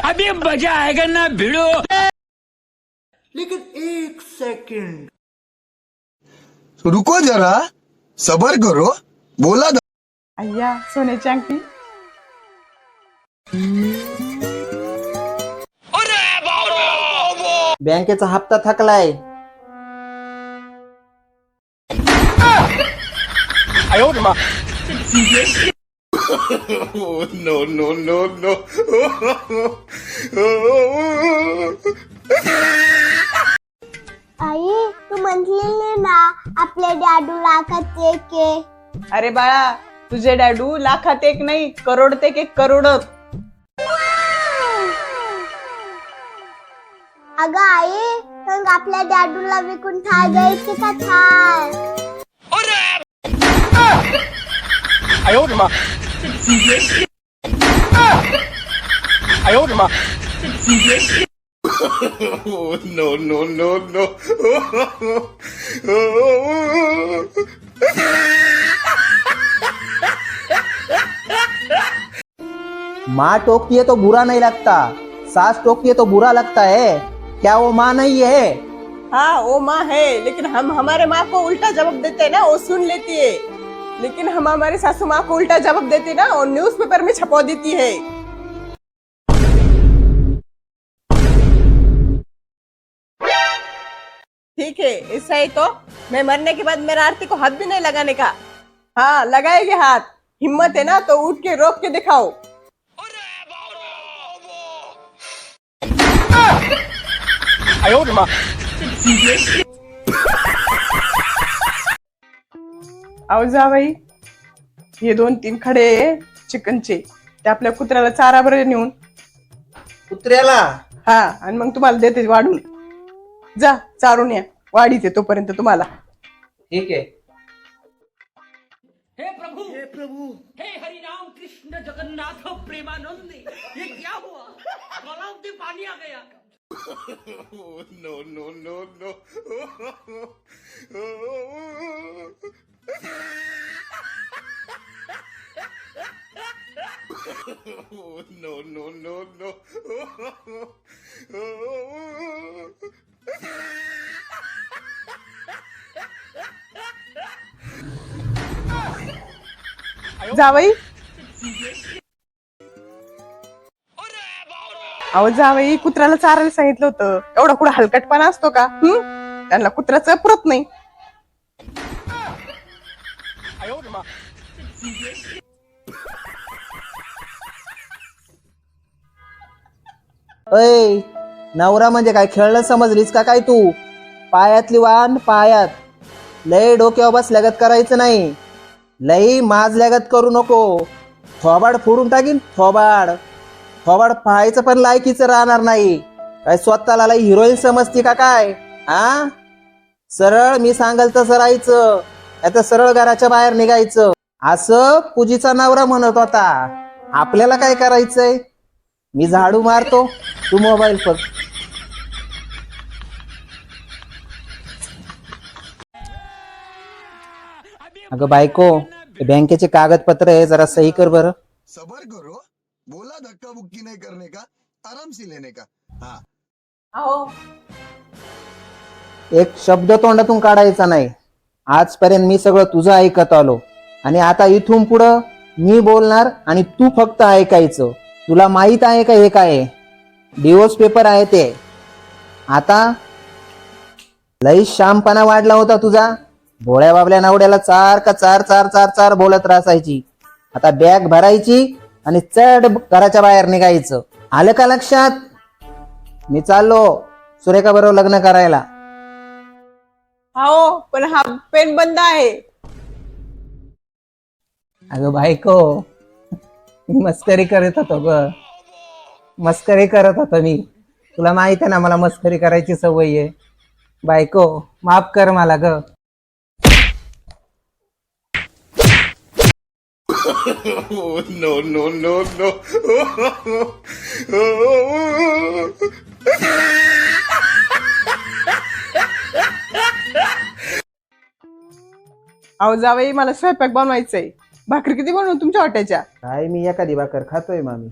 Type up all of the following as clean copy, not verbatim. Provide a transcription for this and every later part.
अभी मजा आएगा ना भिड़ो। लेकिन एक सेकंड, रुको जरा, सबर करो, बोला अय्या सोन्याची अंगठी. बँकेचा हप्ता थकलाय. No no no no. आई तू म्हटलेली ना आपल्या डॅडू लाखात एक आहे. अरे बाळा, तुझे डॅडू लाखात एक नाही, करोड ते एक करोडत. अगं आई, मग आपल्या डॅडूला विकून थाय द्यायची का थाय? No no no no. माँ टोकती है तो बुरा नहीं लगता, सास टोकती है तो बुरा लगता है. क्या वो माँ नहीं है? हाँ वो माँ है, लेकिन हम हमारे माँ को उल्टा जवाब देते हैं ना, वो सुन लेती है. लेकिन हम हमारी सासू माँ को उल्टा जवाब देते ना, और न्यूज़पेपर में छपवा देती है. ठीक है, ऐसा ही तो मैं मरने के बाद मेरा आरती को हाथ भी नहीं लगाने का. हाँ लगाएंगे हाथ, हिम्मत है ना तो उठ के रोक के दिखाओ. अहो जावई, हे 2-3 खडे चिकनचे ते आपल्या कुत्र्याला चारा बरं नेऊन. कुत्र्याला? हा, आणि मग तुम्हाला देते वाढून. जा चारून या, वाढीते तोपर्यंत तुम्हाला. ठीक है. हे प्रभु, हे हरि राम कृष्ण जगन्नाथ प्रेमानंद, ये क्या हुआ? तालाब में पानी आ गया. No no no no. No no no no. जावई, अहो जावई, कुत्र्याला चारायला सांगितलं होतं. एवढा कुठं हलकटपणा असतो का? त्यांना कुत्र्याचं पुरत नाही. अय, नवरा म्हणजे काय खेळणं समजलीस का काय तू? पायातली वाण पायात. लय डोक्यावर बसल्यागत करायचं नाही, लई माजल्यागत करू नको. थोबाड फोडून टाकीन, थोबाड. थोबाड पाहायचं पण लायकीचं राहणार नाही. काय स्वतःला लई हिरोईन समजती का काय? हा, सरळ मी सांगाल तसं राहायचं, आता सरळ घराच्या बाहेर निघायचं. असं पूजीचा नवरा म्हणत होता. आपल्याला काय करायचंय? मी झाडू मारतो, तू मोबाईल बघ. अगं बायको, बँकेचे कागदपत्र आहे, जरा सही कर बरं. सबर करो, बोला धक्का बुक्की नहीं करने का, आराम से लेने का. हाँ. अहो एक शब्द तोंडातून काढायचा नाही. आजपर्यंत मी सगळं तुझं ऐकत आलो, आणि आता इथून पुढं मी बोलणार आणि तू फक्त ऐकायचं. तुला माहित आहे का हे काय? डिवोर्स पेपर आहे ते. आता लई शामपणा वाढला होता तुझा. भोळ्या बाबल्या नावड्याला सारखा चार चार चार चार बोलत राहायची. आता बॅग भरायची आणि चढ घराच्या बाहेर निघायचं. आलं का लक्षात? मी चाललो सुरेखा बरोबर लग्न करायला. हो, पण हा पेन बंद आहे. अगं बायको, मी मस्करी करत होतो ग, मस्करी करत होतो मी. तुला माहित आहे ना मला मस्करी करायची सवय आहे. बायको माफ कर मला ग. No no no no. अहो जावई, मला स्वयंपाक बनवायचंय. भाकरी किती बनवू तुमच्या वाट्याच्या? काय मी एखादी भाकर खातोय मामी.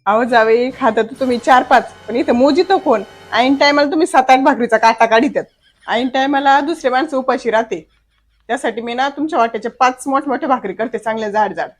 अहो जावे खाता तर तुम्ही 4-5 पण इथं मोजितो कोण? ऐन टायमाला तुम्ही 7-8 भाकरीचा काटा काढितात. ऐन टायमाला दुसरे माणसं उपाशी राहते. त्यासाठी मी ना तुमच्या वाट्याच्या 5 मोठमोठ्या भाकरी करते चांगल्या जाड जाड.